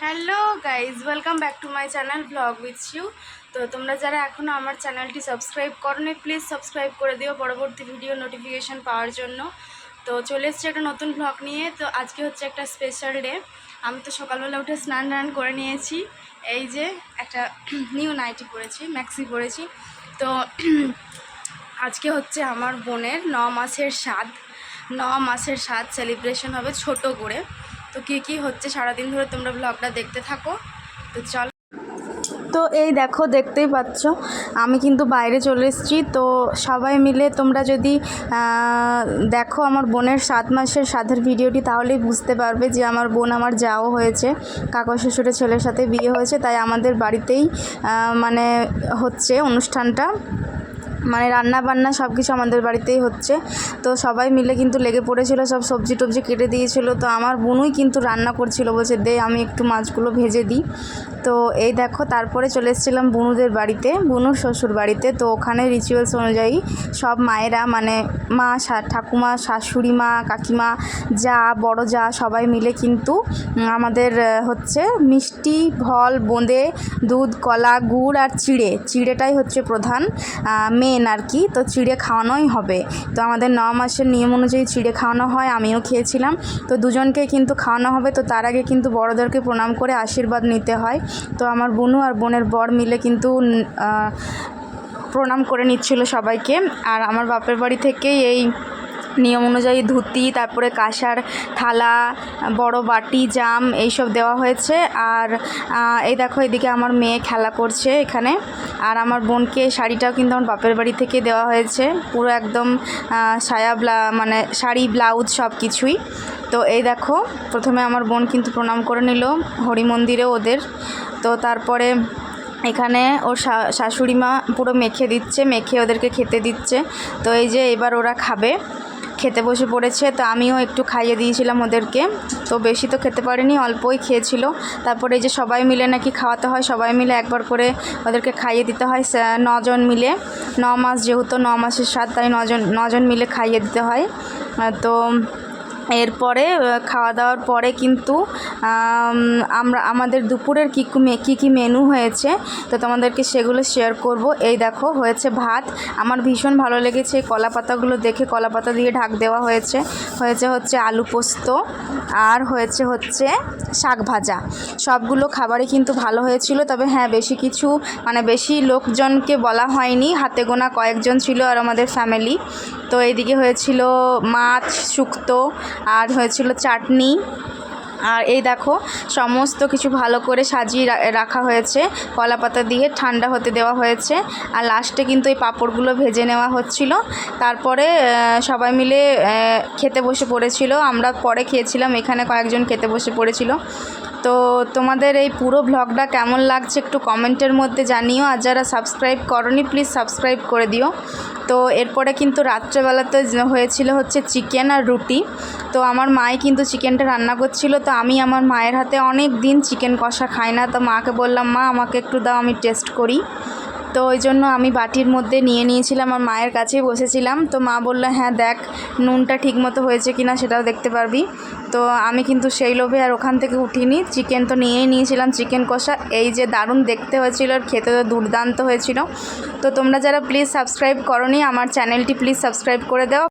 Hello guys, welcome back to my channel blog with you. তো তোমরা যারা এখনও আমার চ্যানেলটি সাবস্ক্রাইব করোনি, প্লিজ সাবস্ক্রাইব করে দিও পরবর্তী ভিডিও নোটিফিকেশান পাওয়ার জন্য। তো চলে এসছি একটা নতুন ব্লগ নিয়ে। তো আজকে হচ্ছে একটা স্পেশাল ডে। আমি তো সকালবেলা উঠে স্নান করে নিয়েছি। এই যে একটা নিউ নাইটি পরেছি, ম্যাক্সি পরেছি। তো আজকে হচ্ছে আমার বোনের 9 মাসের স্বাদ সেলিব্রেশন হবে ছোট করে। তো কী হচ্ছে সারাদিন ধরে তোমরা ব্লগটা দেখতে থাকো। তো চল। তো এই দেখো, দেখতেই পাচ্ছ আমি কিন্তু বাইরে চলে এসেছি। তো সবাই মিলে তোমরা যদি দেখো আমার বোনের 7 মাসের স্বাদের ভিডিওটি, তাহলেই বুঝতে পারবে যে আমার বোন আমার যাও হয়েছে, কাকা শ্বশুরের ছেলের সাথে বিয়ে হয়েছে। তাই আমাদের বাড়িতেই মানে হচ্ছে অনুষ্ঠানটা, মানে রান্না বান্না সব কিছু আমাদের বাড়িতেই হচ্ছে। তো সবাই মিলে কিন্তু লেগে পড়েছিল, সব সবজি টবজি কেটে দিয়েছিল। তো আমার বোনই কিন্তু রান্না করছিল, বলছে দে আমি একটু মাছগুলো ভেজে দিই। তো এই দেখো, তারপরে চলে এসেছিলাম বুনুদের বাড়িতে, বুনুর শ্বশুর বাড়িতে। তো ওখানে রিচুয়ালস অনুযায়ী সব মায়েরা, মানে মা, ঠাকুমা, শাশুড়ি মা, কাকিমা, যা, বড় যা, সবাই মিলে কিন্তু আমাদের হচ্ছে মিষ্টি, ফল, বোঁদে, দুধ, কলা, গুড় আর চিড়েটাই হচ্ছে প্রধান মেন আর কি। তো চিড়ে খাওয়ানোই হবে। তো আমাদের 9 মাসের নিয়ম অনুযায়ী চিড়ে খাওয়ানো হয়, আমিও খেয়েছিলাম। তো দুজনকে কিন্তু খাওয়ানো হবে। তো তার আগে কিন্তু বড়োদেরকে প্রণাম করে আশীর্বাদ নিতে হয়। তো আমার বোনু আর বোনের বর মিলে কিন্তু প্রণাম করে নিচ্ছিল সবাইকে। আর আমার বাপের বাড়ি থেকেই এই নিয়ম অনুযায়ী ধুতি, তারপরে কাঁসার থালা, বড় বাটি, জাম এইসব দেওয়া হয়েছে। আর এই দেখো, এদিকে আমার মেয়ে খেলা করছে এখানে। আর আমার বোনকে শাড়িটাও কিন্তু আমার বাপের বাড়ি থেকে দেওয়া হয়েছে, পুরো একদম সায়া, মানে শাড়ি, ব্লাউজ সব কিছুই। তো এই দেখো, প্রথমে আমার বোন কিন্তু প্রণাম করে নিল হরি মন্দিরে ওদের। তো তারপরে এখানে ওর শাশুড়ি মা পুরো মেখে ওদেরকে খেতে দিচ্ছে। তো এই যে এবার ওরা খাবে, খেতে বসে পড়েছে। তো আমিও একটু খাইয়ে দিয়েছিলাম ওদেরকে। তো বেশি তো খেতে পারিনি, অল্পই খেয়েছিল। তারপরে এই যে সবাই মিলে নাকি খাওয়াতে হয়, সবাই মিলে একবার করে ওদেরকে খাইয়ে দিতে হয়। 9 জন মিলে, 9 মাস যেহেতু 9 মাসের স্বাদ, তাই 9 জন মিলে খাইয়ে দিতে হয়। তো এরপরে খাওয়া দাওয়ার পরে কিন্তু আমাদের দুপুরের কী মেনু হয়েছে, তো তোমাদেরকে সেগুলো শেয়ার করব। এই দেখো, হয়েছে ভাত। আমার ভীষণ ভালো লেগেছে এই কলা পাতাগুলো দেখে, কলা পাতা দিয়ে ঢাক দেওয়া হয়েছে। হচ্ছে আলু পোস্ত, আর হচ্ছে শাক ভাজা। সবগুলো খাবারই কিন্তু ভালো হয়েছিল। তবে হ্যাঁ, বেশি লোকজনকে বলা হয়নি, হাতে গোনা কয়েকজন ছিল আর আমাদের ফ্যামিলি। তো এইদিকে হয়েছিল মাছ শুক্তো, আর হয়েছিল চাটনি। আর এই দেখো, সমস্ত কিছু ভালো করে সাজিয়ে রাখা হয়েছে, কলা পাতা দিয়ে ঠান্ডা হতে দেওয়া হয়েছে। আর লাস্টে কিন্তু এই পাঁপড়গুলো ভেজে নেওয়া হচ্ছিল। তারপরে সবাই মিলে খেতে বসে পড়েছিল। আমরা পরে খেয়েছিলাম, এখানে কয়েকজন খেতে বসে পড়েছিল। তো তোমাদের এই পুরো ব্লগটা কেমন লাগছে একটু কমেন্টের মধ্যে জানিও। আর যারা সাবস্ক্রাইব করনি, প্লিজ সাবস্ক্রাইব করে দিও। তো এরপরে কিন্তু রাত্রেবেলাতে হয়েছিল হচ্ছে চিকেন আর রুটি। তো আমার মাই কিন্তু চিকেনটা রান্না করছিল। তো আমি আমার মায়ের হাতে অনেক দিন চিকেন কষা খাই না। তো মাকে বললাম, মা আমাকে একটু দাও, আমি টেস্ট করি। তো ওই জন্য আমি বাটির মধ্যে নিয়ে নিয়েছিলাম, আমার মায়ের কাছেই বসেছিলাম। তো মা বললো, হ্যাঁ দেখ নুনটা ঠিক মতো হয়েছে কিনা সেটাও দেখতে পারবি। তো আমি কিন্তু সেই লোভে আর ওখান থেকে উঠিনি, চিকেন তো নিয়েই নিয়েছিলাম, চিকেন কষা। এই যে দারুণ দেখতে হয়েছিল, আর খেতে তো দুর্দান্ত হয়েছিল। তো তোমরা যারা প্লিজ সাবস্ক্রাইব করোনি আমার চ্যানেলটি, প্লিজ সাবস্ক্রাইব করে দাও।